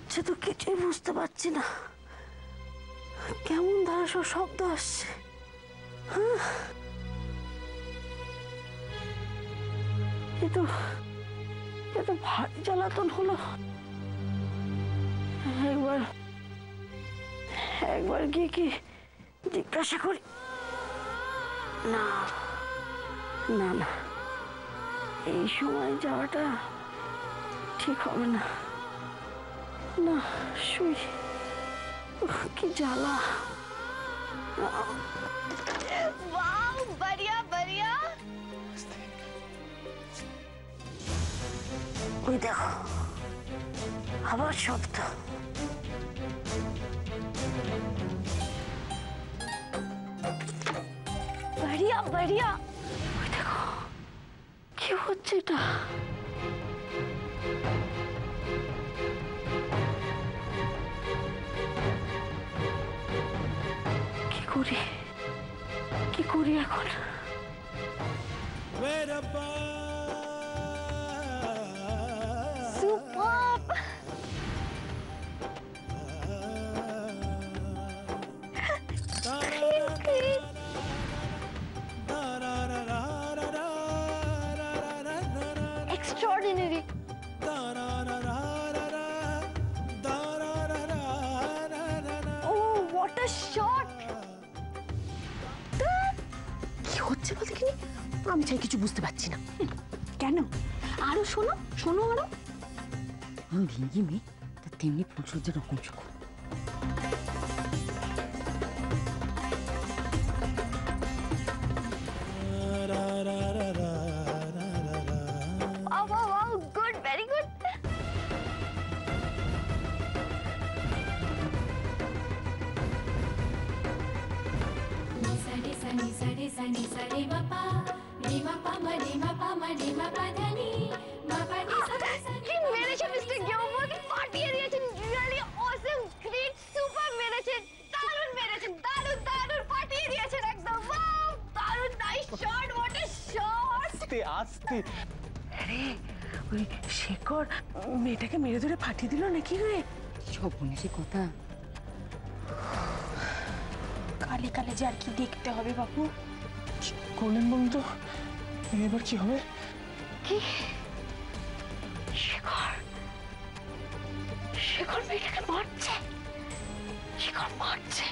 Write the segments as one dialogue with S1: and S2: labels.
S1: হচ্ছে তো কিছুই বুঝতে পারছি না। কেমন ধারাস শব্দ আসছে। এ তো ভারী জ্বালাতন হলো। একবার গিয়ে কি জিজ্ঞাসা করি। না না না, এই সময় যাওয়াটা ঠিক হবে না। না শুই, কি জ্বালা।
S2: वाह बढ़िया बढ़िया।
S1: ওই দেখো আবার শব্দ।
S2: बढ़िया बढ़िया।
S1: ওই দেখো কি হচ্ছে এটা। কি করি এখন?
S2: Super. Extraordinary. Oh what a shot.
S3: কি হচ্ছে বলতে কি আমি চাই কিছু বুঝতে পারছি না।
S2: কেন? আরো শোনো শোনো আরো।
S3: আমি ভেঙে মেয়ে তা তেমনি ফুলসজ্জার রকম সুখ।
S2: वाह वाह वाह गुड वेरी गुड।
S4: सनी सरे सनी सरे मपा रे मपा मरे मपा मरे मपा धनी मपा नी सरे सनी
S2: মেরেছেন মিস্টার গিলবার্ট, ফাটিয়ে দিয়েছেন। রিয়েলি অসম, গ্রেট, সুপার মেরেছেন। দারুণ মেরেছেন, দারুণ দারুণ ফাটিয়ে দিয়েছেন একদম। ওয়াও দারুণ, nice shot, what a shot.
S5: আস্তে আস্তে।
S1: আরে ওই শেখর মেয়েটাকে মেরে ধরে ফাটিয়ে দিল নাকি রে?
S3: সব বলেছে কথা।
S1: কালে কালে যে আর কি দেখতে হবে বাবু।
S5: করলেন বলুন তো, এবার কি হবে?
S1: কি শেখর মেয়েটাকে মারছে। শেখর মারছে।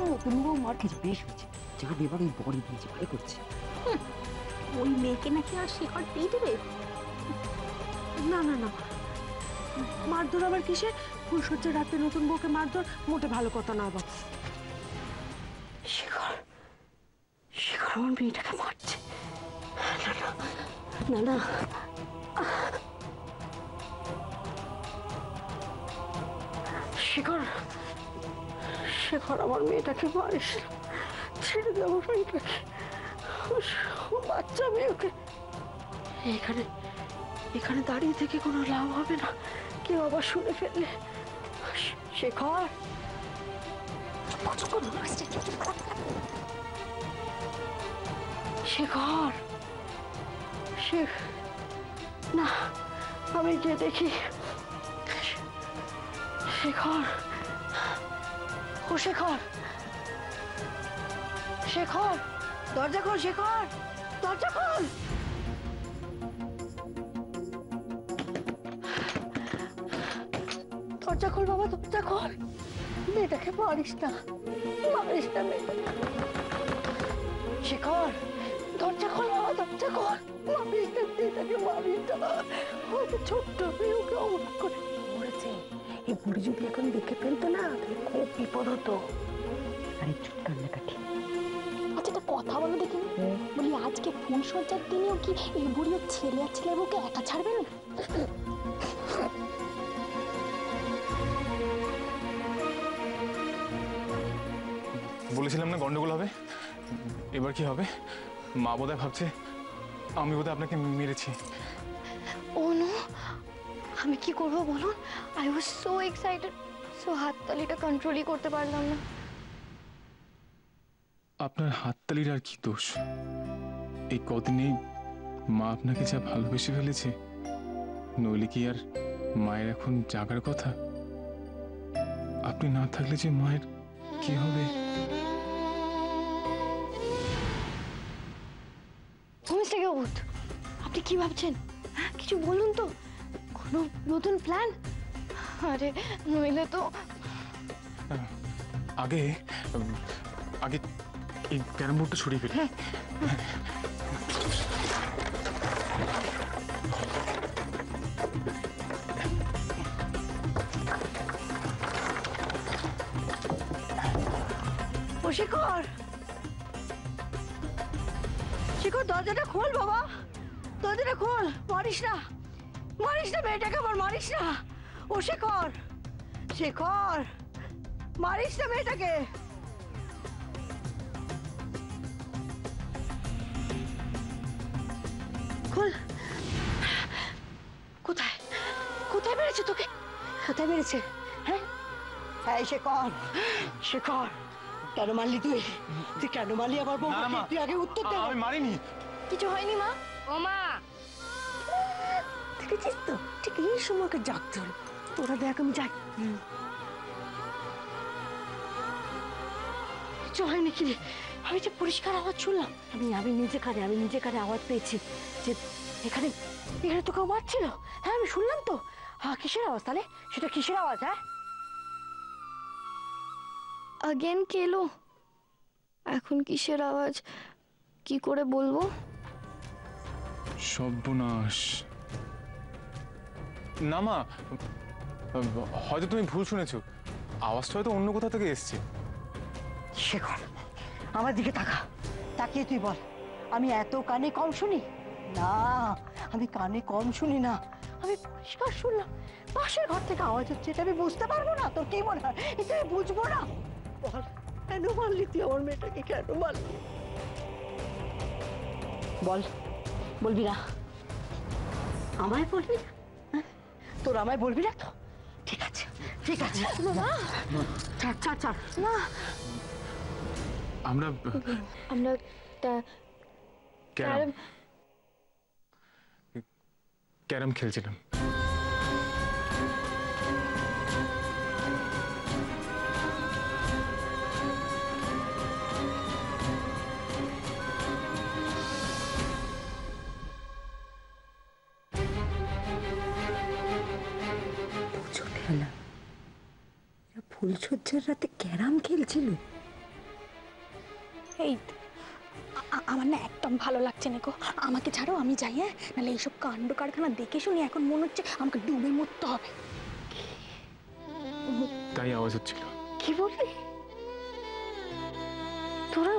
S3: নতুন বউ মার খেয়েছে, বেশ হয়েছে। যা বেবার ওই বড়ি দিয়েছে, ভালো করছে।
S2: ওই মেয়েকে নাকি আর শেখর দিয়ে দেবে?
S1: না না না, মারধর আবার কিসে? ফুলসজ্জার রাতে নতুন বউকে মারধর মোটে ভালো কথা না বাবা। শেখর আমার মেয়েটাকে মারছে। না না না না, শেখর আমার মেয়েটাকে মারিস না। ছেড়ে দে আমার মেয়েটাকে, বাচ্চা মেয়েকে। এখানে দাঁড়িয়ে থেকে কোনো লাভ হবে না, কেউ আবার শুনে ফেললে। শেখর না, আমি যে দেখি। শেখর দরজা খোল। শেখর দরজা খোল। দরজা খোল বাবা, দরজা খোল। মেয়েটাকে মারিস না মেয়েটা। শেখর দরজা খোল বাবা, দরজা খোল। মারিস না মেয়েটাকে, মারিস না। ওকে ছোট্ট মেয়ে, ওকে অবাক করে মরেছে। এই বুড়ি যদি এখন দেখে ফেলতো না, তাহলে খুব বিপদ হতো।
S3: আরে চুপ কান্নাকাটি।
S2: আচ্ছা একটা কথা বলো দেখিনি, বলি আজকে ফুলসজ্জার দিনেও কি এই বুড়ি ওর ছেলে আর ছেলে বউকে একা ছাড়বেন?
S5: বলেছিলাম না গন্ডগোল হবে। এবার কি হবে? মা বোধহয় ভাবছে আমি বোধহয় আপনাকে মেরেছি।
S2: অনু আমি কি করব বলুন? I was so excited, so হাততালিটা কন্ট্রোলই করতে পারলাম না।
S5: আপনার হাততালির আর কি দোষ? এই কদিনেই মা আপনাকে যা ভালোবেসে ফেলেছে, নইলে কি আর মায়ের এখন জাগার কথা? আপনি না থাকলে যে মায়ের কি হবে?
S2: মিস্টার গৌত, আপনি কি ভাবছেন? হ্যাঁ, কিছু বলুন তো, কোনো নতুন প্ল্যান? আরে নইলে তো
S5: আগে আগে এই ক্যারাম বোর্ডটা সরিয়ে ফেলি।
S1: শিখর, শিখর, দরজাটা খোল বাবা, দরজাটা খোল। মারিস না, মারিস না মেয়েটাকে, আবার মারিস না। ও শেখর, শেখর, মারিস না মেয়েটাকে। খোল। কোথায়, কোথায় মেরেছে তোকে? কোথায় মেরেছে? হ্যাঁ, হ্যাঁ শেখর, শেখর, কেন মারলি তুই? তুই কেন মারলি আমার বউ? তুই আগে উত্তর দে।
S5: আমি মারিনি।
S2: কিছু হয়নি মা। ও মা,
S1: দেখেছিস তো, ঠিক এই সময়কে জাগতে হলো। তোরা দেখ, আমি যাই। কিছু হয়নি কি রে? আমি যে পরিষ্কার আওয়াজ শুনলাম, আমি নিজে কানে আওয়াজ পেয়েছি যে এখানে এখানে তো কেউ মারছিল। হ্যাঁ আমি শুনলাম তো। হ্যাঁ, কিসের আওয়াজ তাহলে? সেটা কিসের আওয়াজ? হ্যাঁ,
S2: अगेन কেলো? এখন কিসের আওয়াজ কি করে বলবো?
S5: সর্বনাশ। না মা, হয়তো তুমি ভুল শুনেছো, আওয়াজটা হয়তো অন্য কোথা থেকে এসছে।
S1: শেখর, আমার দিকে তাকা, তাকিয়ে তুই বল, আমি এত কানে কম শুনি? না, আমি কানে কম শুনি না, আমি পরিষ্কার শুনলাম। পাশের ঘর থেকে আওয়াজ হচ্ছে, এটা আমি বুঝতে পারবো না? তোর কি মনে হয় এটা আমি বুঝবো না? বল, কেন মারলি তুই আমার মেয়েটাকে? কেন মারলি? বল, বলবি না? আমায় বলবি না? হ্যাঁ? তোর আমায় বলবি না তো? ঠিক আছে, ঠিক আছে। ছাড়, ছাড়, ছাড়।
S2: না,
S5: আমরা
S2: আমরা
S5: ক্যারাম ক্যারাম খেলছিলাম।
S1: ছোটবেলা ফুলসজ্জার রাতে ক্যারাম খেলছিল।
S6: এই আমার না একদম ভালো লাগছে না গো, আমাকে ছাড়ো, আমি যাই। হ্যাঁ, নাহলে এইসব কাণ্ড কারখানা দেখে শুনি এখন মনে হচ্ছে আমাকে ডুবে মরতে হবে।
S5: তাই আওয়াজ হচ্ছিল।
S1: কি বললি? তোরা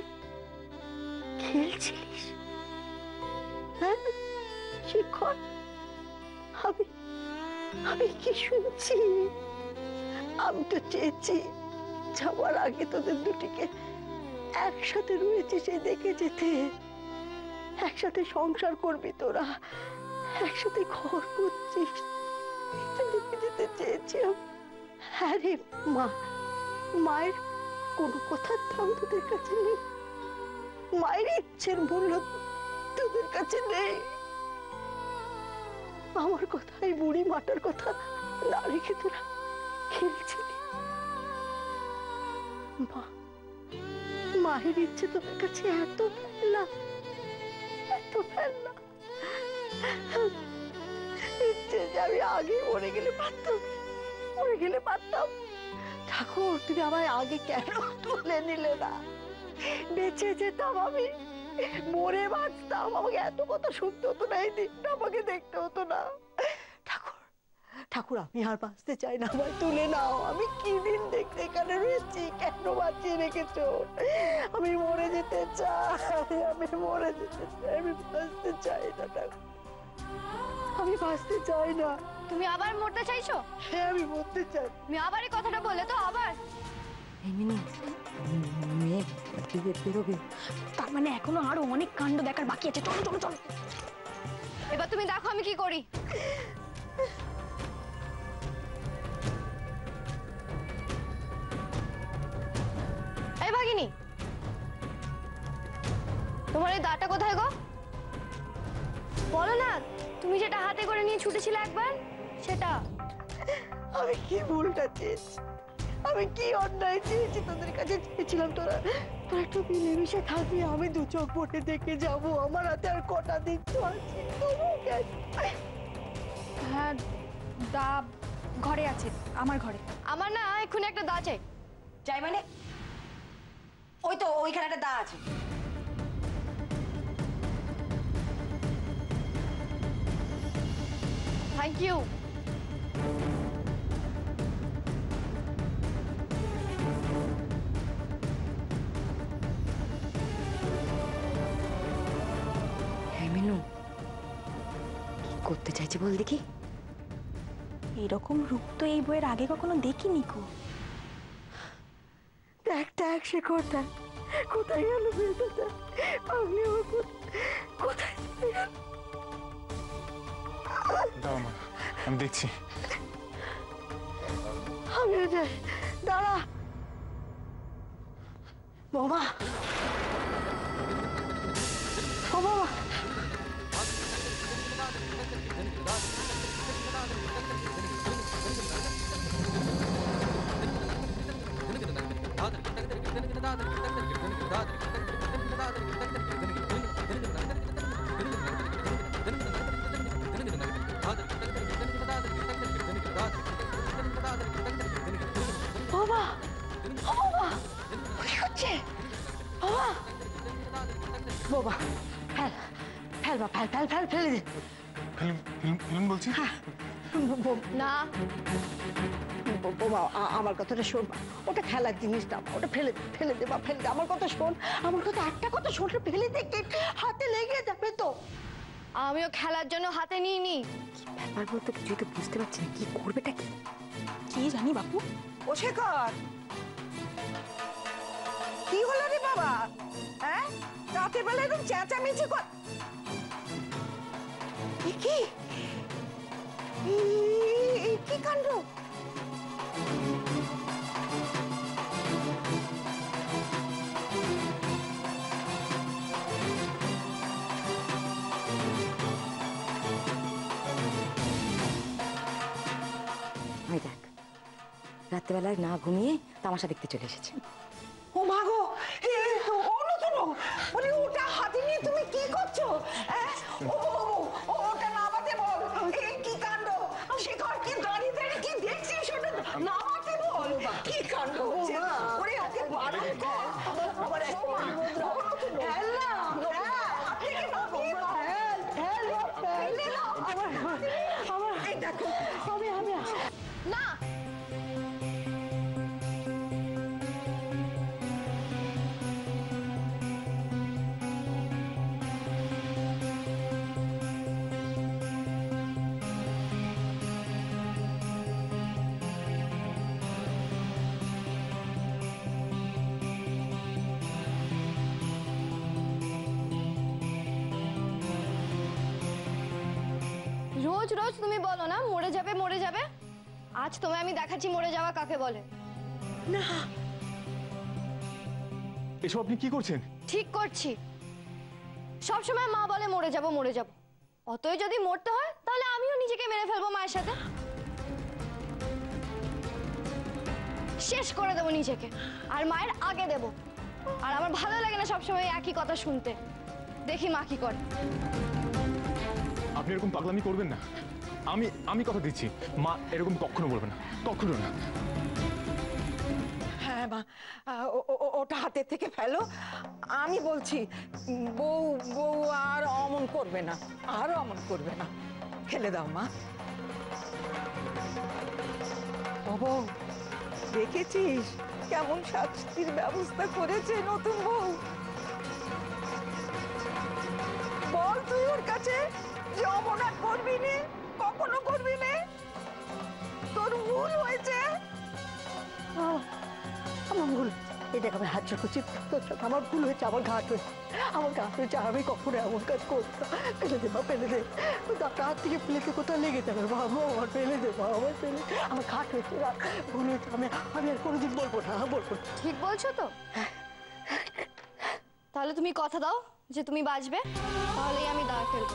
S1: খেলছিলিস? হ্যাঁ শিখর, আমি আমি কি শুনছি? আমি তো চেয়েছি যাওয়ার আগে তোদের দুটিকে একসাথে রয়েছে সে দেখে যেতে, একসাথে সংসার করবি তোরা, একসাথে ঘর করছিস, দেখে যেতে চেয়েছি। হ্যাঁ রে মা, মায়ের কোনো কথার দাম তোদের কাছে নেই, মায়ের ইচ্ছের মূল্য তোদের কাছে নেই। আমার কথা, এই বুড়ি মাটার কথা না রেখে তোরা খেলছিলি। মা, মায়ের ইচ্ছে তোদের কাছে এত ফেলনা, এত ফেলনা, ইচ্ছে যে আমি আগে মরে গেলে পারতাম, মরে গেলে পারতাম। ঠাকুর, তুমি আমায় আগে কেন তুলে নিলে না? বেঁচে যেতাম আমি, মরে বাঁচতাম, আমাকে এত কথা শুনতে হতো না, এই দিনটা আমাকে দেখতে হতো না। ঠাকুর, ঠাকুর, আমি আর বাঁচতে চাই না, আমায় তুলে নাও। আমি কি দিন দেখতে এখানে রয়েছি, কেন বাঁচিয়ে রেখেছো? আমি মরে যেতে চাই, আমি মরে যেতে চাই, আমি বাঁচতে চাই না ঠাকুর, আমি বাঁচতে চাই না।
S2: তুমি আবার মরতে চাইছো?
S1: হ্যাঁ, আমি মরতে চাই।
S2: তুমি আবার এই কথাটা বলে তো আবার?
S1: এই মিনি, মেয়ে বেরোবে।
S6: তার মানে এখনো আরো অনেক কাণ্ড দেখার বাকি আছে। চলো চলো চলো।
S2: এবার তুমি দেখো আমি কি করি। তোমার এই দাটা কোথায় গো? বলো না, তুমি যেটা হাতে করে নিয়ে ছুটেছিলে একবার, সেটা।
S1: আমি কি ভুলটা চেয়েছি, আমি কি অন্যায় চেয়েছি তোদের কাছে? চেয়েছিলাম তোরা তোরা একটু মিলেমিশে থাকবি, আমি দু চোখ পটে দেখে যাব। আমার হাতে আর কটা দিন তো আছে, তবু কেন?
S6: হ্যাঁ, দা ঘরে আছে, আমার ঘরে।
S2: আমার না এক্ষুনি একটা দা চাই।
S3: চাই মানে? ওই তো ওইখানে একটা দা আছে।
S2: Thank you.
S3: হ্যাঁ মিনু, কি করতে চাইছে বল দেখি?
S6: এরকম রূপ তো এই বইয়ের আগে কখনো দেখিনি গো।
S1: দেখ দেখ শেখর, দেখ কোথায় গেল মেয়েটা? পাগলি আমার কোথায় চলে গেল?
S5: দাও মা, আমি দেখছি।
S1: আমিও যাই, দাঁড়া। বৌমা, ও বাবা, বাবা, ও বাবা, কি হচ্ছে? বাবা, বাবা, ফেল ফেল বা ফেল ফেল ফেল ফেলে দে।
S5: ফেলুন বলছি।
S2: না,
S1: বাবা আমার কথাটা শোন, ওটা খেলার জিনিস না, ওটা ফেলে দে, ফেলে দে বা ফেলে দে। আমার কথা শোন, আমার কথা একটা কথা শোন, ফেলে দে, হাতে লেগে যাবে তো।
S2: আমিও খেলার জন্য হাতে নিইনি।
S3: ব্যাপার বলতে কিছুই তো বুঝতে পারছি না, কি করবেটা কি?
S6: কি জানি বাপু।
S1: ও শেখর, কি হলো রে বাবা? হ্যাঁ, রাতের বেলা এরকম চেঁচামেচি কর কি? কি কাণ্ড?
S3: ওই দেখ, রাত্রেবেলায় না ঘুমিয়ে তামাশা দেখতে চলে এসেছে।
S1: ও মা গো, ওটা হাতে নিয়ে তুমি কি করছো? ওটা নামাতে বল। কি কাণ্ড শেখর, কি দাঁড়িয়ে দাঁড়িয়ে কি দেখছিস? ওটা নামাতে বল। কি কাণ্ড হচ্ছে? ওরে ওকে বারণ কর। আমার এই দেখো, আমি
S2: না, রোজ রোজ তুমি বলো না মরে যাবে মরে যাবে। আজ তোমায় আমি দেখাচ্ছি মরে যাওয়া কাকে বলে।
S1: না।
S5: এসব আপনি কি করছেন?
S2: ঠিক করছি। সবসময় মা বলে মরে যাব মরে যাব, অতই যদি মরতে হয় তাহলে আমিও নিজেকে মেরে ফেলবো মায়ের সাথে, শেষ করে দেবো নিজেকে, আর মায়ের আগে দেব। আর আমার ভালো লাগে না সবসময় একই কথা শুনতে। দেখি মা কি করে।
S5: আপনি এরকম পাগলামি করবেন না। আমি কথা দিচ্ছি, মা এরকম কখনো বলবে না, কখনো না।
S1: হ্যাঁ মা, ওটা হাতের থেকে ফেলো। আমি বলছি, বউ বউ আর অমন করবে না, আর অমন করবে না। ফেলে দাও মা। ও বউ, দেখেছিস কেমন শাস্তির ব্যবস্থা করেছে নতুন বউ? বল তুই ওর কাছে যে অমন আর করবি নে, কখনো করবি নে। তোর ভুল হয়েছে। আমার ভুল, এই দেখ আমি হাত করছি, তোর সাথে আমার ভুল হয়েছে, আমার ঘাট হয়েছে, আমার ঘাট হয়েছে। আর আমি কখনো এমন কাজ করবো না। ফেলে দে মা, ফেলে দে। দাঁতটা হাত থেকে ফেলেতে কোথাও লেগে যাবে বাবা, আমার ফেলে দে মা, আমার ফেলে। আমার ঘাট হয়েছে, ভুল হয়েছে। আমি আর কোনোদিন বলবো না, বলবো না।
S2: ঠিক বলছো তো? তাহলে তুমি কথা দাও যে তুমি বাঁচবে, তাহলেই আমি দাঁড় ফেলবো।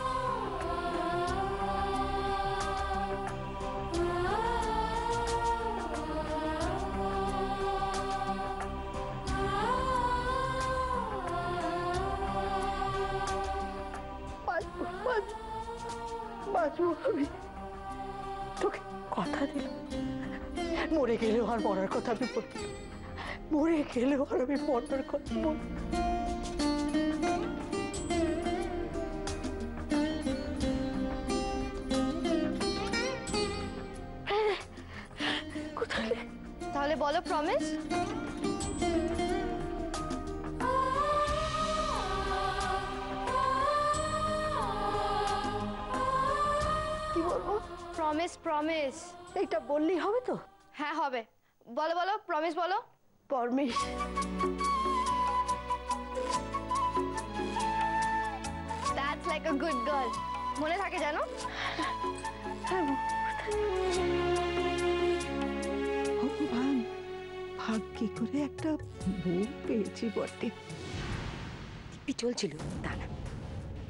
S1: বাঁচবো আমি, তোকে কথা দিলাম। মরে গেলেও আর মরার কথা আমি বলবো না। মরে গেলেও আর আমি মরার কথা বলবো না। কোথায়?
S2: তাহলে বলো প্রমিস।
S1: কি বলবো?
S2: Promise promise.
S1: এইটা বললেই হবে তো?
S2: হ্যাঁ হবে। বলো বলো প্রমিস বলো।
S1: Promise.
S2: That's like a good girl. মনে থাকে জানো?
S1: ভগবান, ভাগ্যে করে একটা বউ পেয়েছি বটে।
S3: দিব্যি চলছিল, তা না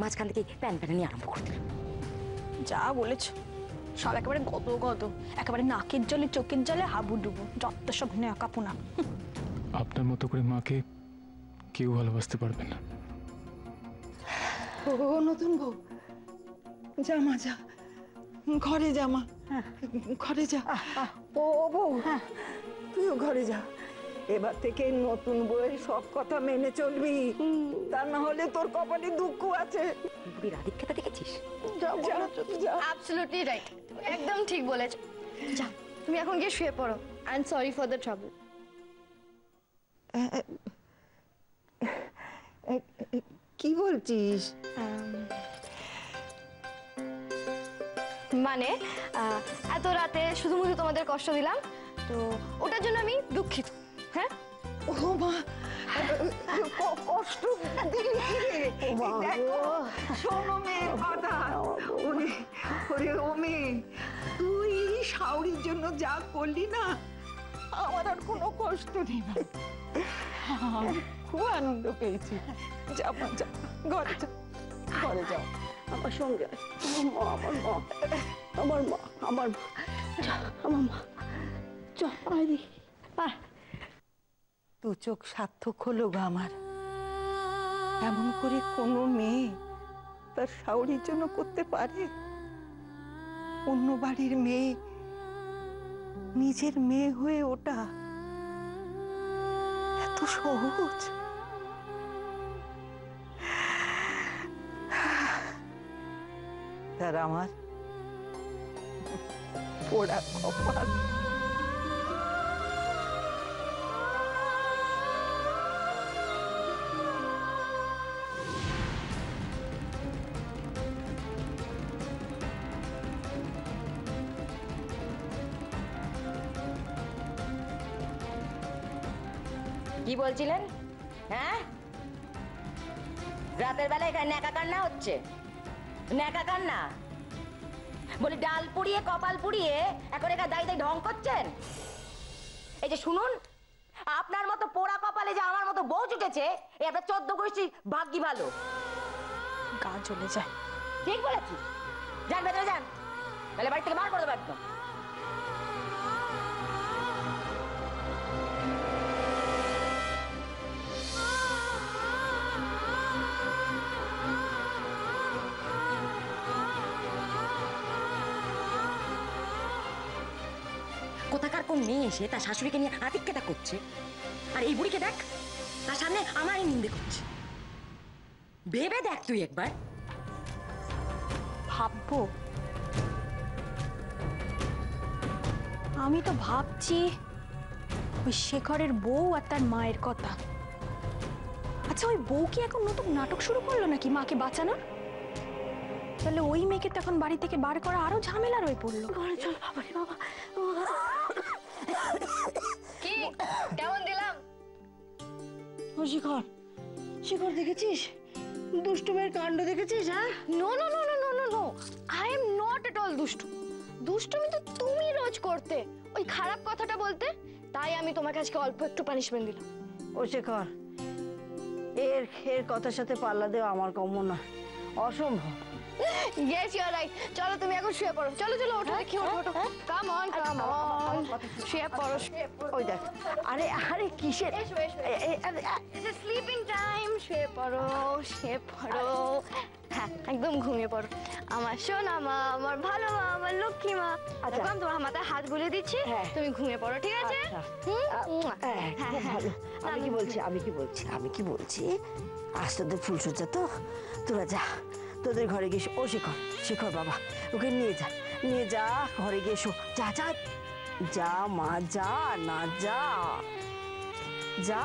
S3: মাঝখান থেকে প্যান প্যানানি আরম্ভ করে দিল।
S6: যা বলেছ, সব একেবারে গদ গদ, একেবারে নাকের জলে চোখের জলে হাবুডুবু, যত সব নেকাপোনা।
S5: আপনার মতো করে মাকে কেউ ভালোবাসতে পারবে না।
S1: ও নতুন বউ, জামা যা, ঘরে জামা, ঘরে যা। ও বউ, তুইও ঘরে যা। এবার থেকে নতুন বউয়ের সব কথা মেনে চলবি, তা না হলে তোর কপালে দুঃখ আছে।
S3: বুড়ির আদিক্ষেতা দেখেছিস?
S2: অ্যাবসলিউটলি রাইট, একদম ঠিক বলেছো। যাও তুমি এখন গিয়ে শুয়ে পড়ো। I am sorry for the trouble.
S1: কি বলছিস?
S2: মানে এত রাতে শুধুমাত্র তোমাদের কষ্ট দিলাম, তো ওটার জন্য আমি দুঃখিত। হ্যাঁ
S1: ও মা, কষ্ট দিলি কি রে? দেখো, শোনো মেয়ের কথা। ওরে ও মেয়ে, তুই শাওরির জন্য যা করলি না, আমার আর কোনো কষ্ট নেই। আমি খুব আনন্দ পেয়েছি। যা মা, যা ঘরে যা, ঘরে যাও আমার সঙ্গে। আমার মা, আমার মা, আমার মা, আমার মা, চল আয়। দু চোখ সার্থক হলো গো আমার। এমন করে কোনো মেয়ে তার শাওরির জন্য করতে পারে? অন্য বাড়ির মেয়ে নিজের মেয়ে হয়ে ওটা এত সহজ? তার আমার পোড়া কপাল।
S3: কি বলছিলেন? হ্যাঁ, রাতের বেলা এখানে ন্যাকা কান্না হচ্ছে? ন্যাকা কান্না বলি? ডাল পুড়িয়ে কপাল পুড়িয়ে এখন এখানে দাই দাই ঢং করছেন? এই যে শুনুন, আপনার মতো পোড়া কপালে যে আমার মতো বউ জুটেছে, এই আপনার 14 গোষ্ঠী ভাগ্যি ভালো।
S6: গা জ্বলে যায়।
S3: ঠিক বলেছি। যান ভেতরে যান, তাহলে বাড়ি থেকে বার করে দেবো একদম। কোথাকার কোন মেয়ে এসে তার শাশুড়িকে নিয়ে আতিক্যতা করছে, আর এই বুড়িকে দেখ তার সামনে আমারই নিন্দে করছে। ভেবে দেখ তুই একবার।
S6: ভাববো? আমি তো ভাবছি ওই শেখরের বউ আর তার মায়ের কথা। আচ্ছা, ওই বউ কি এখন নতুন নাটক শুরু করলো নাকি মাকে বাঁচানোর? তাহলে ওই মেয়েকে তো এখন বাড়ি থেকে বার করা আরো ঝামেলার হয়ে পড়লো।
S1: চল বাবা, বাবা।
S2: কি কেমন দিলাম?
S1: ও শিখর, শিখর দেখেছিস? দুষ্টু মেয়ের কাণ্ড দেখেছিস? হ্যাঁ,
S2: no no no no no no no, I am not at all দুষ্টু। দুষ্টুমি তো তুমি রোজ করতে, ওই খারাপ কথাটা বলতে, তাই আমি তোমাকে আজকে অল্প একটু পানিশমেন্ট দিলাম।
S1: ও শেখর, এর এর কথার সাথে পাল্লা দেওয়া আমার কম্য না, অসম্ভব।
S2: Yes you are right. চলো তুমি এখন শুয়ে পড়ো, চলো চলো ওঠো দেখি, ওঠো ওঠো, কাম অন কাম অন, শুয়ে পড়ো শুয়ে পড়ো।
S1: ওই দেখ, আরে আরে কিসের
S2: এসো এসো, ইটস স্লিপিং টাইম, শুয়ে পড়ো শুয়ে পড়ো। হ্যাঁ একদম ঘুমিয়ে পড়ো আমার সোনা মা, আমার ভালো মা, আমার লক্ষ্মী মা।
S1: আচ্ছা।
S2: দেখো আমি তোমার মাথায় হাত বুলিয়ে দিচ্ছি,
S1: হ্যাঁ।
S2: তুমি ঘুমিয়ে পড়ো, ঠিক আছে?
S1: আচ্ছা।
S2: হুম?
S1: হ্যাঁ, খুব ভালো। আমি কি বলছি আজ তোদের ফুলসজ্জা তো, তোরা যা তোদের ঘরে গিয়ে ও শেখর বাবা, ওকে নিয়ে যা ঘরে গিয়ে শো, যা যা যা মা, যা না যা যা।